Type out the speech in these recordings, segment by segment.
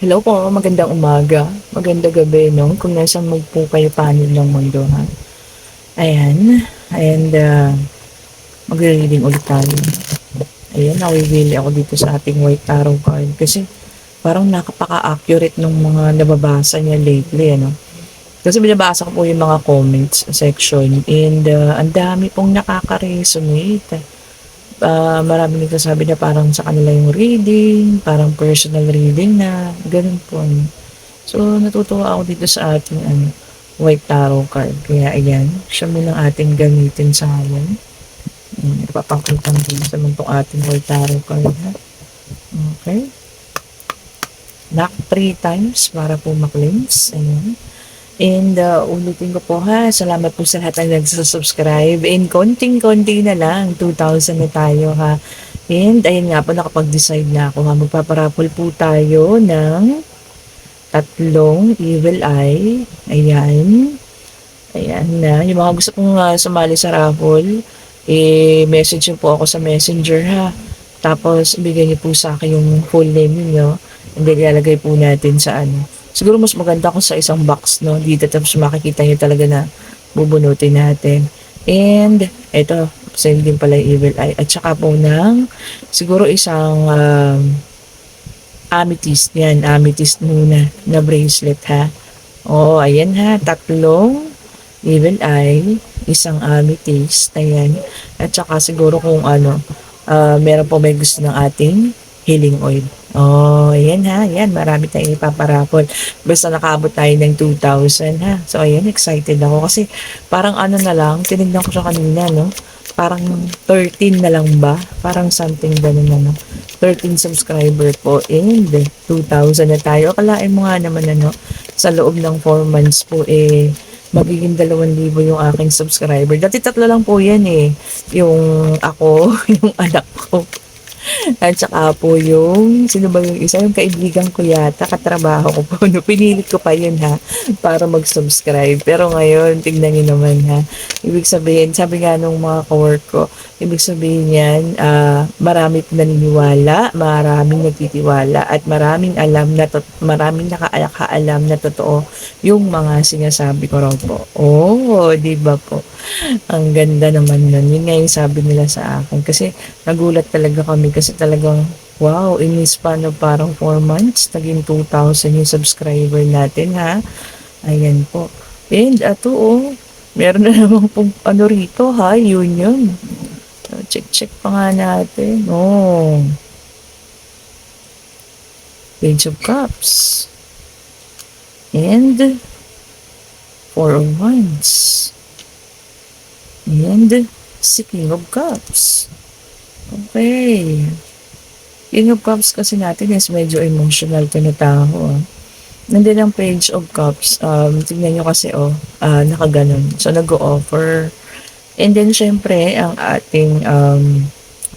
Hello po, magandang umaga, magandang gabi 'no, kung nasaan man po kayo panig ng mundo, ha. Ayan, and, magre-reading ulit tayo. Ayan, nawiwili ako dito sa ating White Tarot card kasi parang napaka-accurate nung mga nababasa niya lately ano. Kasi binabasa ko po yung mga comments section and, ang dami pong nakaka-resonate. Maraming nagsasabi na parang sa kanila yung reading, parang personal reading na, gano'n po ano. So, natutuwa ako dito sa ating white tarot card. Kaya ayan, siya muna ating gamitin sa ngayon. Ipapakita din sa naman itong ating white tarot card. Ha? Okay. Knock 3 times para po ma-cleanse. Ayan. And ulitin ko po ha, salamat po sa lahat ng nagsusubscribe. And konting-konti na lang, 2,000 na tayo ha. And ayun nga po, nakapag-decide na ako ha. Magpaparapol po tayo ng tatlong evil eye. Ayan. Ayan na. Yung mga gusto pong sumali sa raffle, message niyo po ako sa messenger ha. Tapos, bigay niyo po sa akin yung full name niyo. And then, ilalagay po natin sa ano. Siguro mas maganda kung sa isang box, no? Dito tapos makikita niyo talaga na bubunutin natin. And, eto, same din pala yung evil eye. At saka po ng, siguro isang, amethyst. Yan, amethyst muna na bracelet ha. Oo, ayan ha. Tatlong evil eye, isang amethyst. Ayan. At saka siguro kung ano, meron po may gusto ng ating healing oil. Oh, ayan ha. Ayan, marami tayong ipaparapol. Basta nakaabot tayo ng 2,000 ha. So, ayan, excited ako. Kasi parang ano na lang, tinignan ko siya kanina, no? Parang 13 na lang ba? Parang something ganun na, no? 13 subscriber po and 2,000 na tayo. Akalain mo nga naman ano, sa loob ng 4 months po magiging 2,000 yung aking subscriber. Dati tatlo lang po yan yung ako, yung anak ko. At saka po yung, sino ba yung isa? Yung kaibigan ko yata, katrabaho ko po. No, pinilit ko pa yun ha, para mag-subscribe. Pero ngayon, tignan nyo naman ha. Ibig sabihin, sabi nga nung mga kawork ko, ibig sabihin yan, marami naniniwala, maraming nagtitiwala, at maraming alam na, maraming nakaalam na totoo yung mga sinasabi ko raw po. Oh, di ba po? Ang ganda naman nun. Yun nga yung sabi nila sa akin. Kasi nagulat talaga kami kasi talagang wow, in the span of parang 4 months, naging 2,000 yung subscriber natin ha. Ayan po. And meron na naman pong ano rito ha, union. So, check pa nga natin. Oh, Page of Cups. And Four of Wands. And si King of Cups. Okay. King of Cups kasi natin is medyo emotional to na tao. Nandun ang Page of Cups. Tingnan nyo kasi nakaganon. So nag-o-offer. And then syempre, ang ating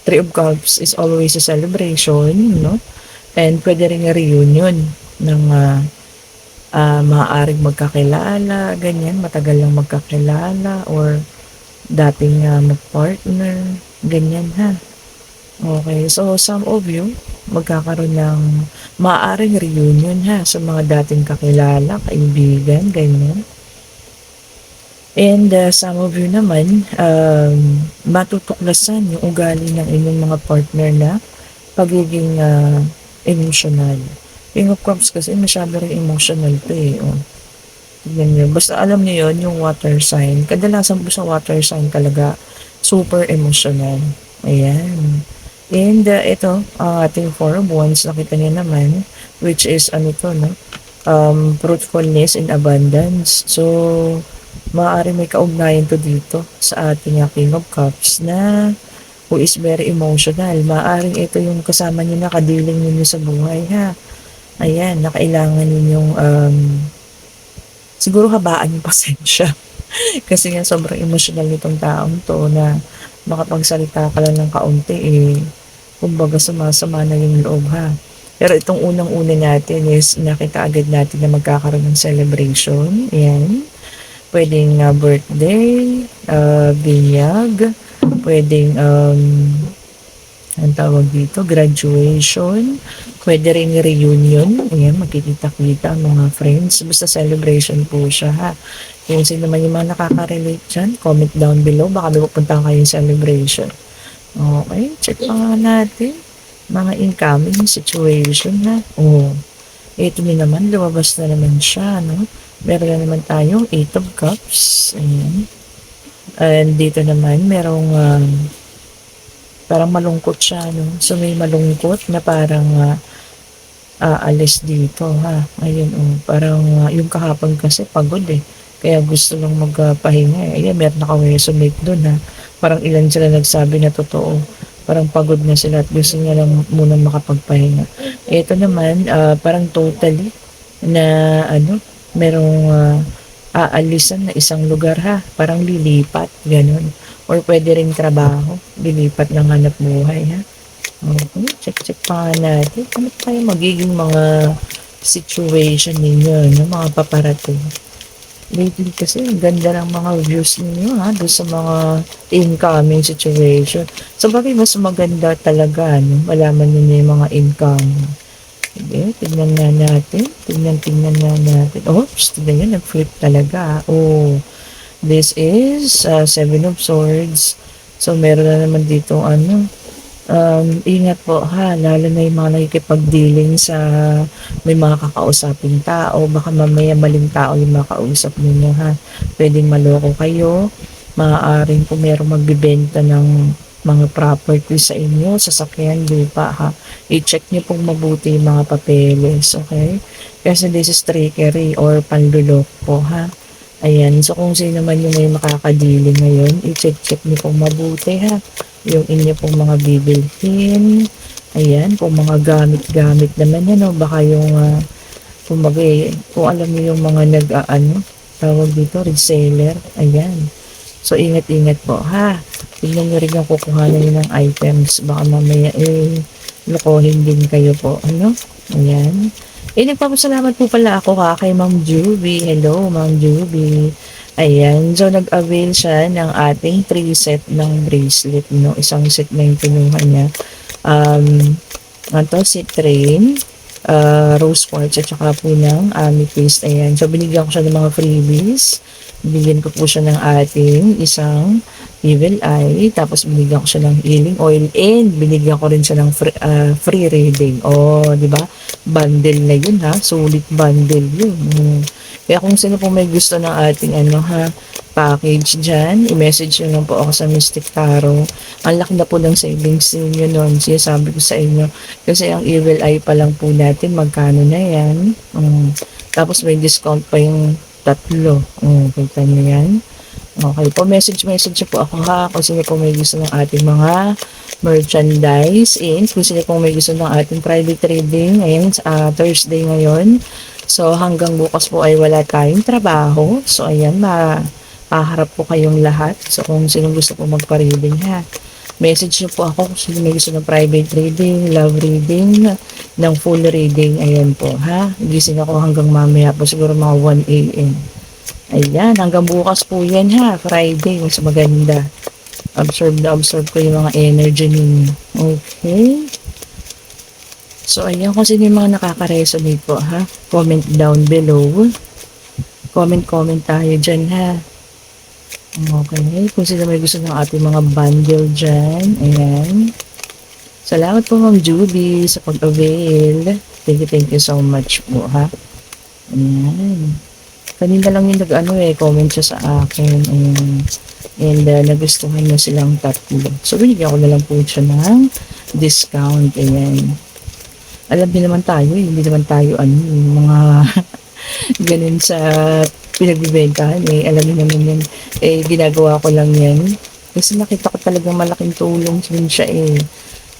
Three of Cups is always a celebration, no? And pwede rin a reunion ng maaaring magkakilala, ganyan, matagal lang magkakilala or dating mag-partner, ganyan ha. Okay, so some of you magkakaroon ng maaaring reunion ha sa mga dating kakilala, kaibigan, ganyan. And some of you naman, matutuklasan yung ugali ng inyong mga partner na pagiging emotional. King of Cups kasi masyado rin emotional to Oh. Tignan nyo. Basta alam niyo yon yung water sign. Kadalasan po sa water sign talaga, super emotional. Ayan. And ito, ang ating Four of Wands, nakita niyo naman, which is ano to, no? Fruitfulness and abundance. So, maaari may kaugnayan to dito sa ating King of Cups na who is very emotional. Maaring ito yung kasama niyo na kadiling ninyo sa buhay, ha? Ayan, na kailangan ninyong siguro habaan yung pasensya. Kasi nga sobrang emotional nitong taong to na makapagsalita ka lang ng kaunti kumbaga sumasama na yung loob ha. Pero itong unang-una natin is nakita agad natin na magkakaroon ng celebration. Ayan. Pwedeng birthday, binyag, pwedeng ang tawag dito, graduation, pwede rin reunion, ayan, magkikita-kita ang mga friends, basta celebration po siya ha. Kung sino man yung mga nakaka-relate dyan, comment down below, baka may pupunta kayong celebration. Okay, check pa nga natin, mga incoming situation ha. Oh, ito na naman, lumabas na naman siya, no? Meron na naman tayong 8 of Cups, ayan. And dito naman, merong parang malungkot siya, no? So, may malungkot na parang aalis dito, ha? Ayun, parang yung kahapon kasi pagod eh. Kaya gusto lang magpahinga eh. Ayan, meron naka-resonate dun, ha? Parang ilan sila nagsabi na totoo. Parang pagod na sila at gusto niya lang muna makapagpahinga. Ito naman, parang totally na merong aalisan na isang lugar ha. Parang lilipat, ganun. Or pwede rin trabaho, lilipat ng hanap buhay ha. Okay, check pa nga natin. Ano tayo magiging mga situation ninyo, no? Mga paparating. Lately kasi, ang ganda ng mga views ninyo ha, doon sa mga incoming situation. So, bakit mas maganda talaga, no? Malaman nyo na yung mga incoming. Sige, tignan nga natin. Tignan nga natin. Oops, tignan nyo, nag-flip talaga. Oh, this is 7 of Swords. So, meron na naman dito ingat po ha, lalo na yung mga nakikipag-dealing sa may mga kakausaping tao, baka mamaya maling tao yung makausap ninyo ha, pwedeng maloko kayo, maaaring kung merong magbibenta ng mga property sa inyo, sasakyan, lupa ha, i-check nyo pong mabuti yung mga papeles, okay? Kasi this is trickery or panluloko ha. Ayan, so kung sino man yung may makakadili ngayon, i-check nyo pong mabuti ha, yung inyo pong mga bibilhin. Ayan, kung mga gamit-gamit naman yan, baka yung, kung alam niyo yung mga tawag dito, reseller. Ayan. So, ingat-ingat po, ha. Tingnan nyo rin yung kukuhanan nyo ng items. Baka mamaya, lokohin din kayo po. Ayan. Nagpapasalamat po pala ako kay Ma'am Juby. Hello, Ma'am Juby. Ayan, so nag-avail siya ng ating 3 set ng bracelet, no? Isang set na yung kinuha niya. Citrine, rose quartz, at saka po ng amethyst. Ayan, so binigyan ko siya ng mga freebies. Binigyan ko po siya ng ating isang evil eye, tapos binigyan ko siya ng healing oil, and binigyan ko rin siya ng free reading. Di ba? Bundle na yun ha, sulit bundle yun. Kaya kung sino po may gusto ng ating package dyan, i-message nyo lang po ako sa Mystic Tarot. Ang laki na po ng savings ninyo nun. Sinasabi ko sa inyo. Kasi ang evil eye pa lang po natin, magkano na yan. Tapos may discount pa yung 3. Kita nyo yan. Okay po, message nyo po ako ha. Kung sino po may gusto ng ating mga merchandise. And kung sino po may gusto ng ating private reading. Ayan, Thursday ngayon. So, hanggang bukas po ay wala tayong trabaho. So, ayan, mahaharap po kayong lahat. So, kung sino gusto po magpa-reading ha. Message nyo po ako kung sino may gusto ng private reading, love reading, ng full reading. Ayan po ha. Gising ako hanggang mamaya po, siguro mga 1 a.m. Ayan, hanggang bukas po yan ha. Friday, mas maganda. Absorb ko yung mga energy ninyo. Okay. So, ayan, kung sino yung mga nakaka-resonate po, ha? Comment down below. Comment tayo dyan, ha? Okay. Kung sino may gusto ng ating mga bundle dyan. Ayan. Salamat po, Ma'am Judy, sa pag-avail. Thank you so much po, ha? Ayan. Kanina lang yung comment siya sa akin. Ayan. And nagustuhan na silang 3. So, binigyan ko na lang po siya ng discount. Ayan. Alam niyo naman tayo, hindi naman tayo mga ganun sa pinagbibentahan alam niyo naman yan, ginagawa ko lang yan kasi nakita ko talagang malaking tulong din siya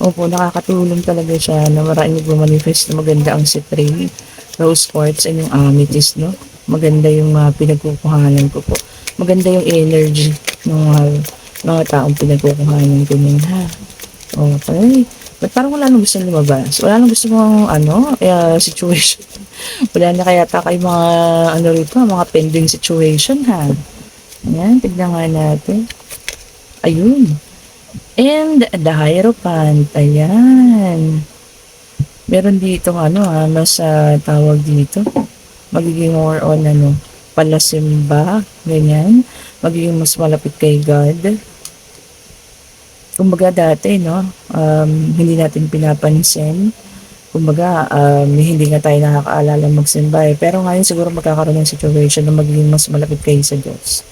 opo, nakakatulong talaga siya na maraming nagmamanifest na maganda ang citrine, rose quartz, and yung amethyst, no? Maganda yung pinagkukuhanan ko po, maganda yung energy ng mga taong pinagkukuhanan ko yun ha. Okay. But parang wala nang gusto lumabas. Wala nang gusto mong situation. Wala na kaya kayo mga rito, mga pending situation ha. Ayan, tignan nga natin. Ayun. And the Hierophant, ayan. Meron dito mas tawag dito, magiging more on palasimba, ganyan. Magiging mas malapit kay God. Kumbaga dati, hindi natin pinapansin. Kumbaga, hindi nga tayo nakakaalala magsimba eh. Pero ngayon siguro magkakaroon ng situation na magiging mas malapit kayo sa Diyos.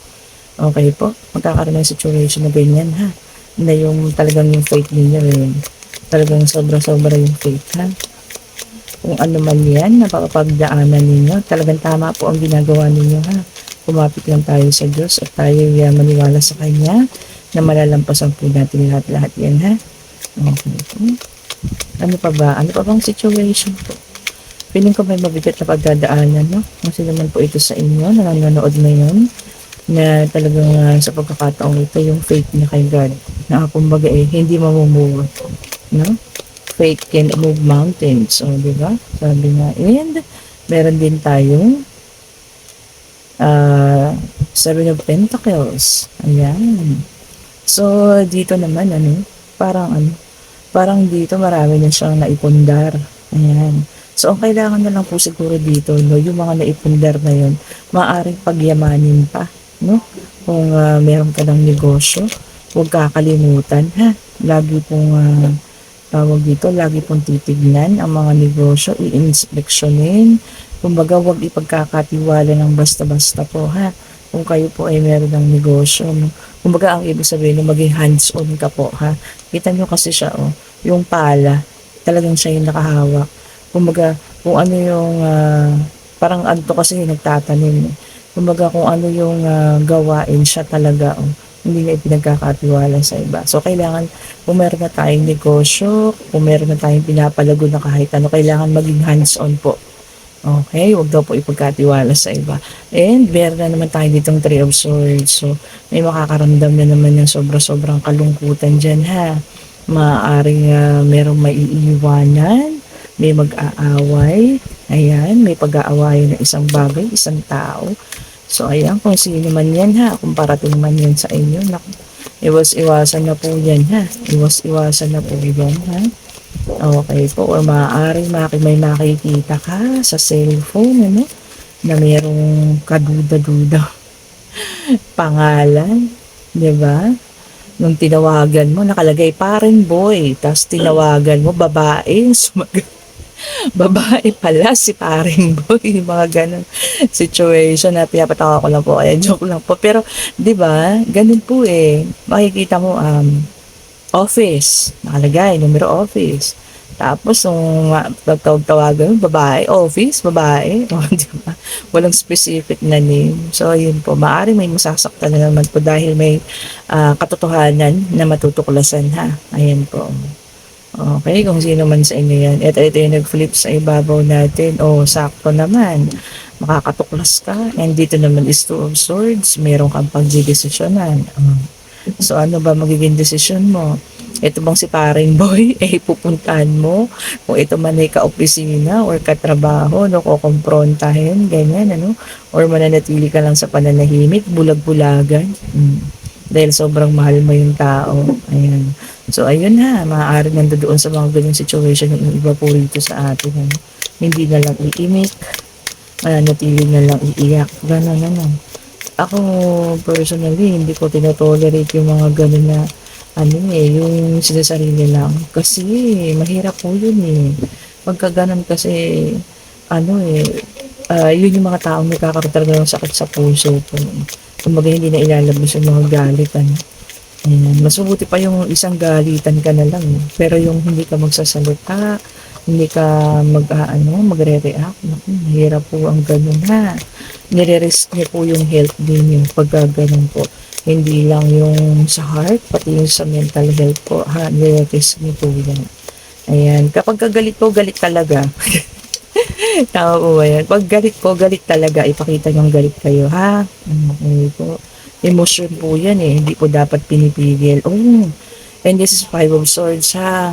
Okay po? Magkakaroon ng situation na ganyan ha. Na yung talagang yung faith ninyo eh. Talagang sobra-sobra yung faith ha. Kung ano man yan, napapagdaanan ninyo, talagang tama po ang ginagawa ninyo ha. Kumapit lang tayo sa Diyos at tayo maniwala sa Kanya na malalampasan po natin lahat-lahat yan ha. Okay po. Ano pa ba? Ano pa bang situation po? Piling ko may mabigat na pagdadaanan, no? Kasi naman po ito sa inyo, na nanonood ngayon, na talagang sa pagkakataong ito, yung faith niya kay God, na kumbaga hindi mamumuwa, no? Faith can move mountains, di ba? Sabi nga, and meron din tayong Seven of Pentacles. Ayan. So, dito naman, parang dito marami na siyang naipundar. Ayan. So, ang kailangan na lang po siguro dito, no, yung mga naipundar na yun, maaaring pagyamanin pa, no? Kung meron ka ng negosyo, huwag kakalimutan, ha? Lagi pong, tawag dito, lagi pong titignan ang mga negosyo, i-inspeksyonin. Kumbaga, huwag ipagkakatiwala ng basta-basta po, ha? Kung kayo po ay meron ng negosyo, no? Kumbaga, ang ibig sabihin, maging hands-on ka po, ha? Kita nyo kasi siya, yung pala, talagang siya yung nakahawak. Kumbaga, kung ano yung, parang ano kasi yung nagtatanim. Kumbaga, kung ano yung gawain siya talaga, hindi niya ipinagkakatiwala sa iba. So, kailangan, kung meron na tayong negosyo, kung meron na tayong pinapalago na kahit ano, kailangan maging hands-on po. Okay, wag daw po ipagkatiwala sa iba. And meron na naman tayo ditong Three of Swords. So, may makakaramdam na naman ng sobra-sobrang kalungkutan dyan ha. Maaaring merong maiiwanan, may mag-aaway, ayan, may pag-aawayan ng isang bagay, isang tao. So, ayan, kung sino man yan ha, kung parating man yan sa inyo, naku, iwas-iwasan na po yan ha. Iwas-iwasan na po yan ha. Okay po, or maaaring may makikita ka sa cellphone, na mayroong kaduda-duda pangalan, di ba? Nung tinawagan mo, nakalagay paring boy, tapos tinawagan mo, babae, babae pala si paring boy, mga ganun situation na pinapatawa ko lang po, kaya joke lang po. Pero, di ba, ganun po eh, makikita mo, office, nakalagay, numero office. Tapos, nung tawag-tawagan, babae, office, babae, diba? Walang specific na name. So, yun po, maaari may masasaktan na naman po dahil may katotohanan na matutuklasan, ha? Ayan po. Okay, kung sino man sa inyo yan. Ito yung nag-flip sa ibabaw natin. Sakto naman. Makakatuklas ka. And dito naman is Two of Swords. Meron kang pagdidesisyonan. So, ano ba magiging desisyon mo? Ito bang si paring boy, pupuntahan mo? Kung ito man ay ka-opisina or katrabaho, kukomprontahin, ganyan, Or mananatili ka lang sa pananahimik, bulag-bulagan. Dahil sobrang mahal mo yung tao. Ayan. So, ayun ha, maaari nandoon sa mga ganyan situation yung iba po rito sa atin. Hindi na lang iimik, mananatili na lang iiyak. Ganon. Ako, personally, hindi ko tinotolerate yung mga ganun na yung sinasarili lang. Kasi, mahirap po yun eh. Pagka ganun kasi, yun yung mga taong nagkakaroon talaga ng sakit sa puso po. Kumbaga hindi na ilalabas yung mga galit, Ayan. Mas mabuti pa yung isang galitan ka na lang. Pero yung hindi ka magsasalita, hindi ka magre-react. Mahirap po ang ganun ha. Nire-risk niyo po yung health din yung pagka ganun po. Hindi lang yung sa heart, pati yung sa mental health po ha. Nire-risk niyo po yan. Ayan. Kapag galit po, galit talaga. Tama po ba yan? Pag galit po, galit talaga. Ipakita niyong galit kayo ha. Okay po. Emotion po yan eh. Hindi po dapat pinipigil. And this is Five of Swords ha.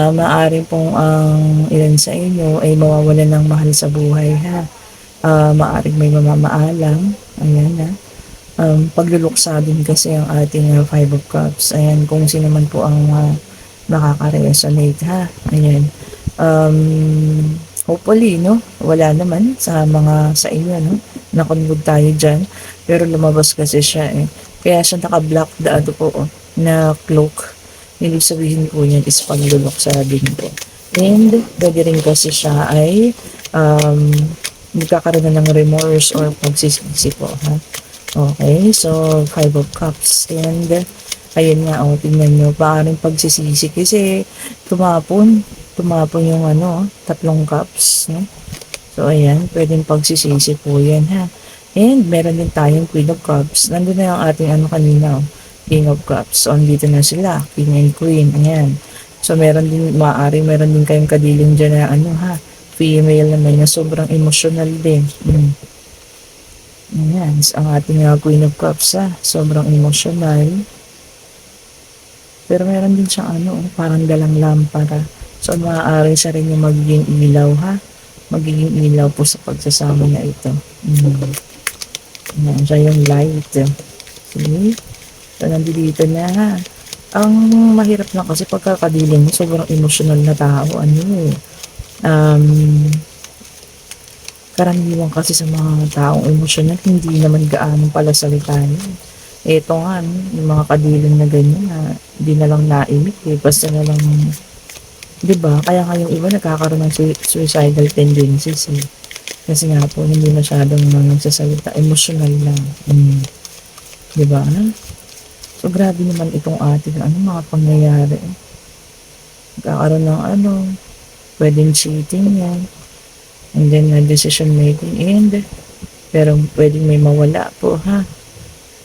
Maaring pong ang ilan sa inyo ay mawawalan ng mahal sa buhay ha. Maaring may mamamaalam. Ayan ha. pagluluksa din kasi ang ating Five of Cups. Ayan, kung sino man po ang makaka-resonate ha. Ayan. Hopefully, no? Wala naman sa inyo, no? Nakonwood tayo dyan. Pero lumabas kasi siya eh. Kaya siya naka-black po, na cloak. Ibig sabihin po niyan is pagluluksa din po. And pwede rin kasi siya ay magkakaroon na ng remorse or pagsisisi po ha. Okay, so Five of Cups. And ayun nga, tingnan nyo, parang pagsisisi kasi tumapon yung tatlong cups, no? So ayan, pwedeng pagsisisi po yan ha. And meron din tayong Queen of Cups. Nandun na yung ating kanina, King of Cups. So andito na sila, King and Queen. Ayan. So meron din, meron din kayong kadiling dyan na female naman na sobrang emotional din. Ayan, ang ating Queen of Cups sobrang emotional. Pero meron din siyang parang dalang lampara. So maaari siya rin yung magiging ilaw magiging ilaw po sa pagsasama na ito. Ayan, siya yung light. See? So nandito na ang mahirap na kasi pagkakadilim mo, sobrang emotional na tao. Karaniwan kasi sa mga taong emotional, hindi naman gaano pala salita niya. Ito nga, yung mga kadilim na ganyan, hindi na lang naimik basta na lang, di ba? Kaya nga yung iba nagkakaroon ng suicidal tendencies Kasi nga po, hindi masyadong nagsasalita, emotional lang. Di ba? So, grabe naman itong ating mga pangyayari. Nagkakaroon ng pwedeng cheating yan. And then, decision making. And, pero pwedeng may mawala po,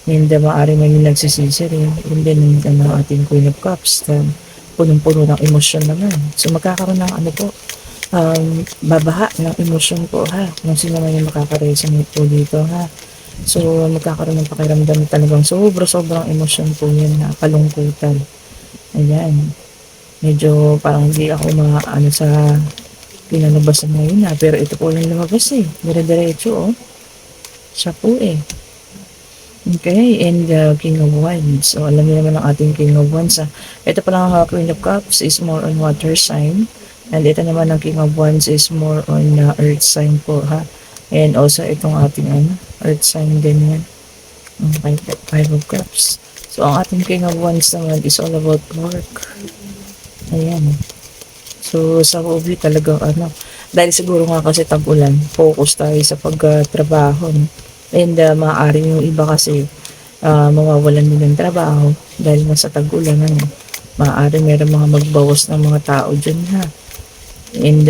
And, maaari may nagsisisi rin. And then, ang ating Queen of Cups. Punong-puno ng emosyon naman. So, magkakaroon ng babaha ng emosyon po, Kung sino man yung makaka-resonate po dito, So, magkakaroon ng pakiramdam talagang sobrang emosyon po yan, kalungkutan. Ayan. Medyo parang hindi ako sa pinalabasan ngayon pero ito po yung lumabas dire-diretso siya po okay. And King of Wands, so alam niyo naman ang ating King of Wands ito pala ang Queen of Cups is more on water sign, and ito naman ang King of Wands is more on earth sign po and also itong ating earth sign din yan. Okay, Five of Cups. So ang ating King of Wands naman is all about work. Ayan. So, sa hobby talagang dahil siguro nga kasi tag-ulan, focus tayo sa pagtrabaho. And maaari yung iba kasi mawawalan din ng trabaho dahil nasa tag-ulan. Maaari meron mga magbawas ng mga tao dyan And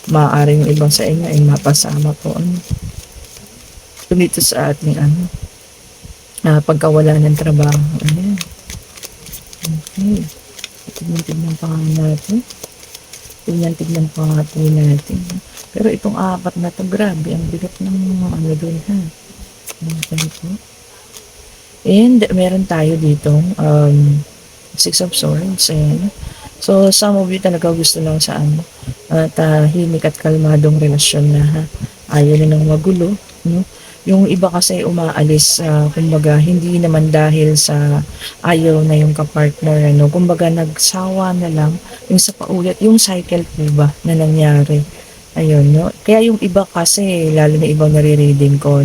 maaari yung ibang sa inyo ay mapasama po. Dito sa ating pagkawala ng trabaho. Ayan. Okay. Tignan pa natin. Tignan pa natin. Pero itong apat na to, grabe, ang bigat ng doon And meron tayo ditong Six of Swords. Ayan. So, some of you talaga gusto lang sa tahimik at kalmadong relasyon na ayaw na ng magulo. No? Yung iba kasi umaalis, kumbaga, hindi naman dahil sa ayaw na yung kapartner, kumbaga nagsawa na lang, yung sa paulit, yung cycle po ba na nangyari. Ayun, no? Kaya yung iba kasi, lalo na ibang nare-reading ko,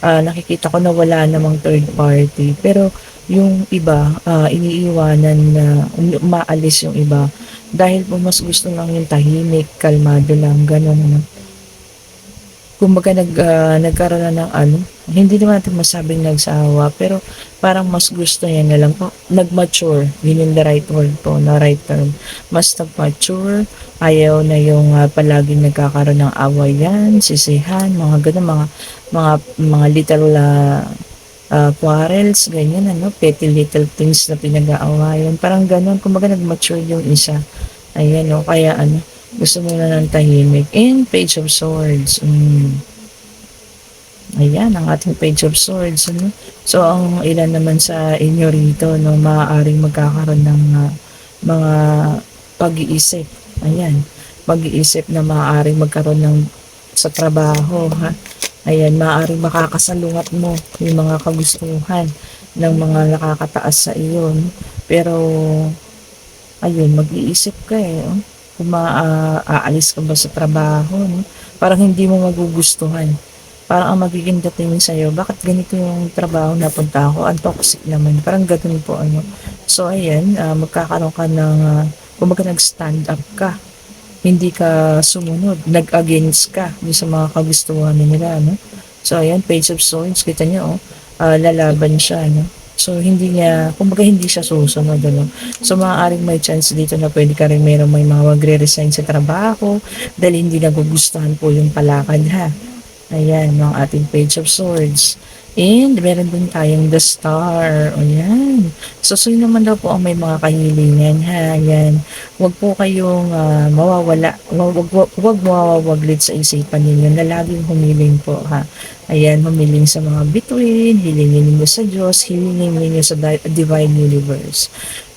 nakikita ko na wala namang third party, pero yung iba, iniiwanan na umaalis yung iba, dahil po mas gusto lang yung tahimik, kalmado lang, gano'n, kumbaga nagkaroon na ng hindi naman natin masabing nagsawa, pero parang mas gusto niya na lang po, nag-mature, yun yung the right word po, na right term, mas nag-mature, ayaw na yung palaging nagkakaroon ng awayan, sisihan, mga ganun, mga little quarrels, ganyan, petty little things na pinag-aawayan, parang ganun, kumbaga nag-mature yung isa, ayan, kaya gusto mo na ng tahimik. And Page of Swords. Ayan, ang ating Page of Swords. So, ang ilan naman sa inyo rito, maaaring magkakaroon ng mga pag-iisip. Ayan, pag-iisip na maaaring magkaroon ng sa trabaho, Ayan, maaaring makakasalungat mo yung mga kagustuhan ng mga nakakataas sa iyo, no? Pero ayun, mag-iisip ka eh, oh. Kung aalis ka ba sa trabaho, no? Parang hindi mo magugustuhan. Parang ang magiging dating sa'yo, bakit ganito yung trabaho na punta ako? Ang toxic naman. Parang ganun po, ano. So, ayan, magkakaroon ka ng, kumbaga nag-stand up ka. Hindi ka sumunod, nag-against ka dun sa mga kagustuhan nila, no? So, ayan, Page of Swords, kita niyo, oh, lalaban siya, no? So, hindi niya, kumbaga hindi siya susunod, ano? So, maaaring may chance dito na pwede ka rin may mga magre-resign sa trabaho dahil hindi nagugustuhan po yung palakad, ha? Ayan, yung ating Page of Swords. And meron din tayong the Star. O yan. So, sino naman daw po ang may mga kahilingan, ha? Ayan. Huwag po kayong mawawala. Huwag mawawaglit sa isipan ninyo na laging humiling po, ha? Ayan, humiling sa mga bituin, hilingin ninyo sa Diyos, hilingin ninyo sa Divine Universe.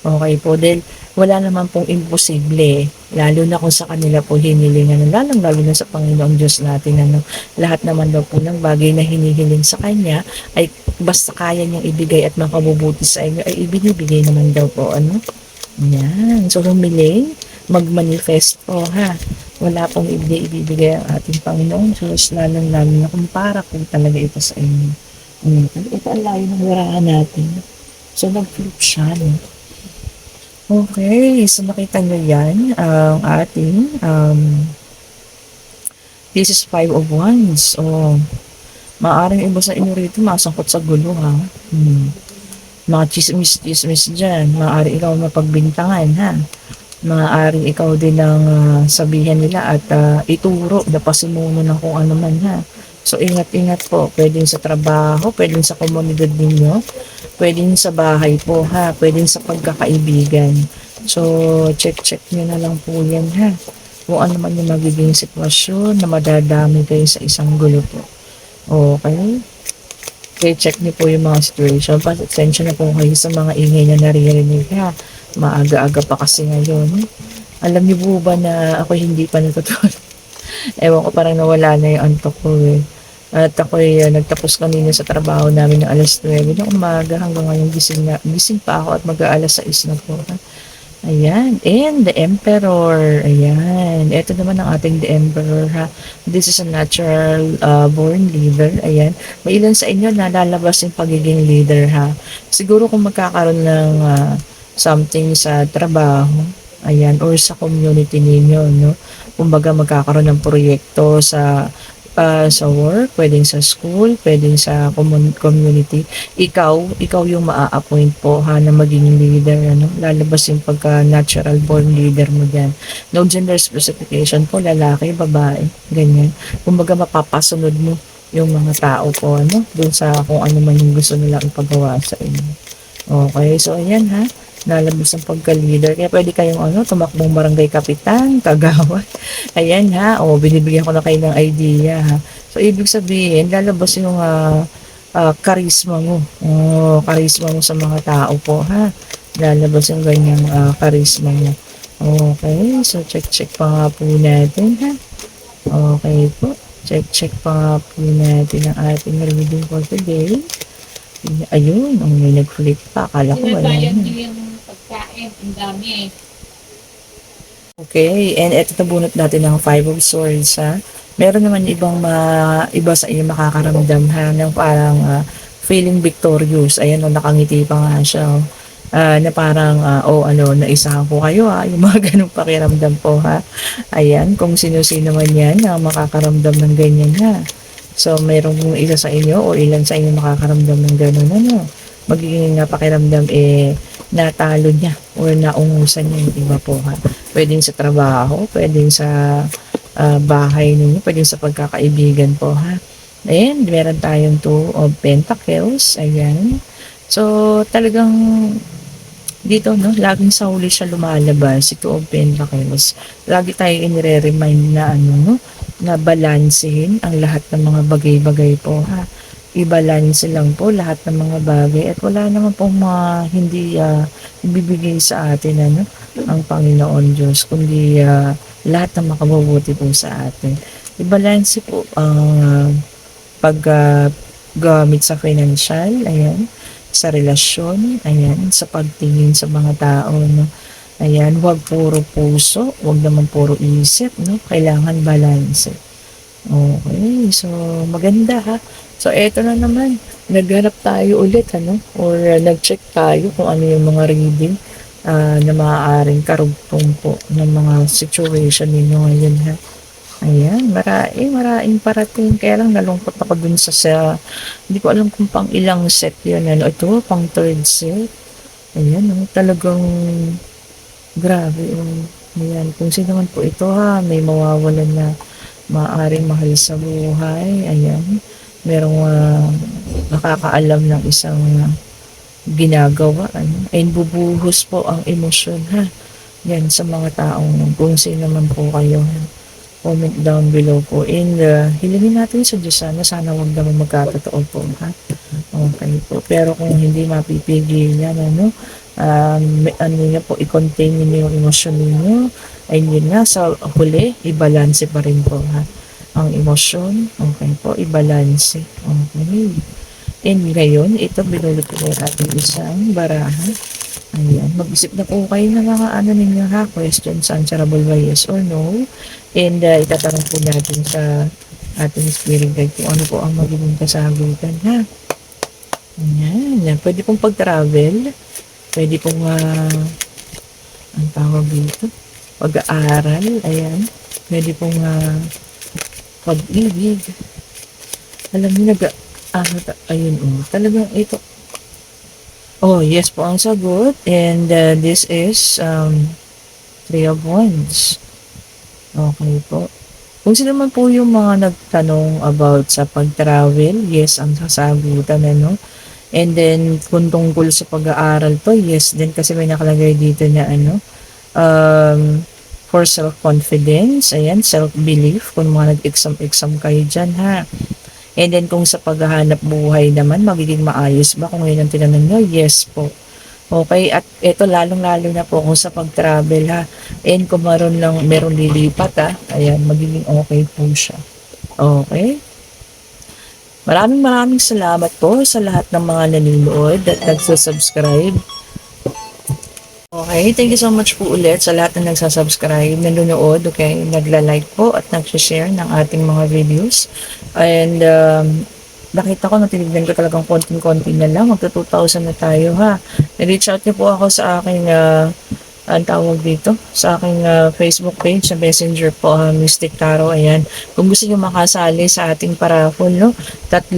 Okay po, dahil wala naman pong imposible, lalo na kung sa kanila po hinilingan, lalo na sa Panginoong Diyos natin, ano, lahat naman daw po ng bagay na hinihiling sa Kanya, ay basta kaya niyang ibigay at makabubuti sa inyo, ay ibinibigay naman daw po, ano. Yan, so humiling, mag-manifest po, ha. Wala pong ibibigay ang ating Panginoong Diyos, lalo na kung para po talaga ito sa inyo. Ito ang layo ng warahan natin. So, nag-flip siya, no? Okay, so nakita nyo yan, ang ating, this is 5 of Wands. Oh, maaaring iba sa inyo rito, masangkot sa gulo, ha? Mga chismis-chismis dyan, maaaring ikaw mapagbintangan, ha? Maaaring ikaw din ang sabihan nila at ituro, napasimuno ng kung ano man, ha? So, ingat-ingat po, pwedeng sa trabaho, pwedeng sa komunidad ninyo, pwedeng sa bahay po, ha? Pwedeng sa pagkakaibigan. So, check nyo na lang po yan, ha? Kung ano man yung magiging sitwasyon na madadami kayo sa isang gulo po. Okay? Okay, check niyo po yung mga situation. Pasensya na po kayo sa mga ingay na naririnig, ha? Maaga-aga pa kasi ngayon. Alam niyo po ba na ako hindi pa natutulog? Ewan ko, parang nawala na yung antok ko eh. At ako'y nagtapos kanina sa trabaho namin ng alas 9 ng umaga hanggang ngayon gising pa ako at mag-aalas 6 na po. Ayan. And the Emperor. Ayan. Ito naman ang ating the Emperor, ha. This is a natural born leader. Ayan. May ilan sa inyo na lalabas yung pagiging leader, ha. Siguro kung magkakaroon ng something sa trabaho, ayan, or sa community ninyo, no? Kumbaga magkakaroon ng proyekto sa work, pwedeng sa school, pwedeng sa community. Ikaw yung maa-appoint po, ha, na maging leader, ano? Lalabas yung pagka-natural born leader mo dyan. No gender specification po, lalaki, babae, ganyan. Kumbaga mapapasunod mo yung mga tao po, ano? Doon sa kung ano man yung gusto nila ipagawa sa inyo. Okay, so ayan, ha. Lalabas ang pagka-leader. Kaya pwede kayong tumakbong barangay kapitan, kagawad. Ayan, ha. O, binibigyan ko na kayo ng idea, ha. So, ibig sabihin, lalabas yung karisma mo. Karisma mo sa mga tao po, ha. Lalabas yung ganyang karisma mo. Okay, so check pa nga po natin, ha. Okay po. Check pa nga po natin ang ating reading for today. Ayun, may nag-flip pa. Akala ko wala na. Pagkain, ang dami eh. Okay, and eto nabunot natin ng 5 of Swords, ha. Meron naman iba sa inyo makakaramdam, ha, ng parang feeling victorious. Ayan, nakangiti pa nga siya, oh. Na parang, naisahan ko kayo, ha. Yung mga ganong pakiramdam po, ha. Ayan, kung sino-sino man yan na makakaramdam ng ganyan, ha. So, mayroong isa sa inyo o ilan sa inyo makakaramdam ng gano'n, ano. Magiging pakiramdam natalo niya or naungusan niya yung iba po, ha. Pwedeng sa trabaho, pwedeng sa bahay ninyo, pwedeng sa pagkakaibigan po, ha. And meron tayong 2 of Pentacles, ayan. So, talagang dito, no, laging sa huli siya lumalabas, si 2 of Pentacles. Lagi tayo inire-remind na no, na balansehin ang lahat ng mga bagay-bagay po, ha. I-balance lang po lahat ng mga bagay at wala naman pong mga hindi ibibigay sa atin, ano, ang Panginoon Diyos, kundi lahat ng makabubuti po sa atin. I-balance po ang paggamit sa financial, ayan, sa relasyon, ayan, sa pagtingin sa mga tao, no? Ayan, huwag puro puso, huwag naman puro isip, no? Kailangan balance. Okay, so maganda ha. So eto na naman, naghanap tayo ulit ano or nag-check tayo kung ano yung mga reading na maaaring karugtong po ng mga situation ninyo ngayon ha. Ayan, maraming parating. Kaya lang nalungkot ako dun hindi ko alam kung pang ilang set yun. Ano, ito, pang third set. Ayan, no, talagang grabe. Ayan, kung sino man po ito ha, may mawawalan na maaaring mahal sa buhay. Ayan, merong nakakaalam ng isang ginagawa. Ano, ay bubuhos po ang emosyon ha. Yan sa mga taong kung sino man po kayo. Ha? Comment down below po. And hilingin natin sa Diyos sana wag naman magkatotoo po. Ha? Okay po. Pero kung hindi mapipigilan, ano, ano niya po, i-contain niyo yung emosyon ninyo. Ay yun nga, sa huli, i-balance pa rin po. Ha? Ang emosyon, okay po, i-balance. Okay. And ngayon, ito binulot ko natin isang barahan. Ayan, mag-isip na po kayo ng mga ano ninyo ha, questions answerable by yes or no. And itatanong po natin sa ating spirit guide kung ano po ang magiging kasagutan ha. Ayan, pwede pong pag-travel, pwede pong ang tawag dito, pag-aaral, ayan, pwede pong pag-ibig. Alam niyo, ayun talagang ito. Oh, yes po ang sagot. And this is Three of Wands. Okay po. Kung sino man po yung mga nagtanong about sa pag-travel, yes ang sasagutan, ano. And then, kung tungkol sa pag-aaral to, yes din kasi may nakalagay dito na ano, for self-confidence, ayan, self-belief, kung mga nag-exam kayo dyan, ha. And then kung sa paghahanap buhay naman, magiging maayos ba? Kung ngayon ang tinanong nyo, yes po. Okay, at ito lalong-lalo na po kung sa pag-travel ha. And kung meron lilipat ha, ayan, magiging okay po siya. Okay? Maraming salamat po sa lahat ng mga nanonood at nagsusubscribe. Okay, thank you so much po ulit sa lahat na nagsasubscribe, nanonood, okay, nagla-like po at nag-share ng ating mga videos. And nakita ko, natinignan ko talagang konting-konti na lang, magta-2,000 na tayo ha. I-reach out niyo po ako sa aking ang tawag dito, sa aking Facebook page sa Messenger po, Mystic Tarot, ayan. Kung gusto niyo makasali sa ating paraffol, no, 3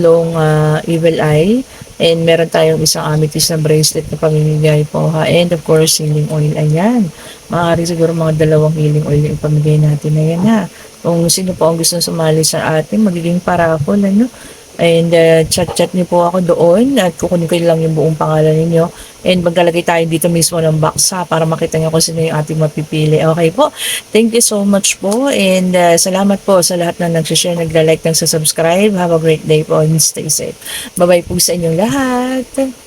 evil eye, and meron tayong isang amethyst na bracelet na pamimigay po ha. And of course, healing oil, ayan. Maaari siguro mga 2 healing oil yung ipamigay natin, ayan ha. Kung sino po ang gusto sumali sa ating magiging paraffol, ano, and chat niyo po ako doon at kukunin ko lang yung buong pangalan ninyo and maglalagay tayo dito mismo ng box ha, para makita niyo kung sino yung ating mapipili. Okay po, thank you so much po and salamat po sa lahat na nag-share, nagla-like, nag-subscribe. Have a great day po and stay safe. Bye bye po sa inyong lahat.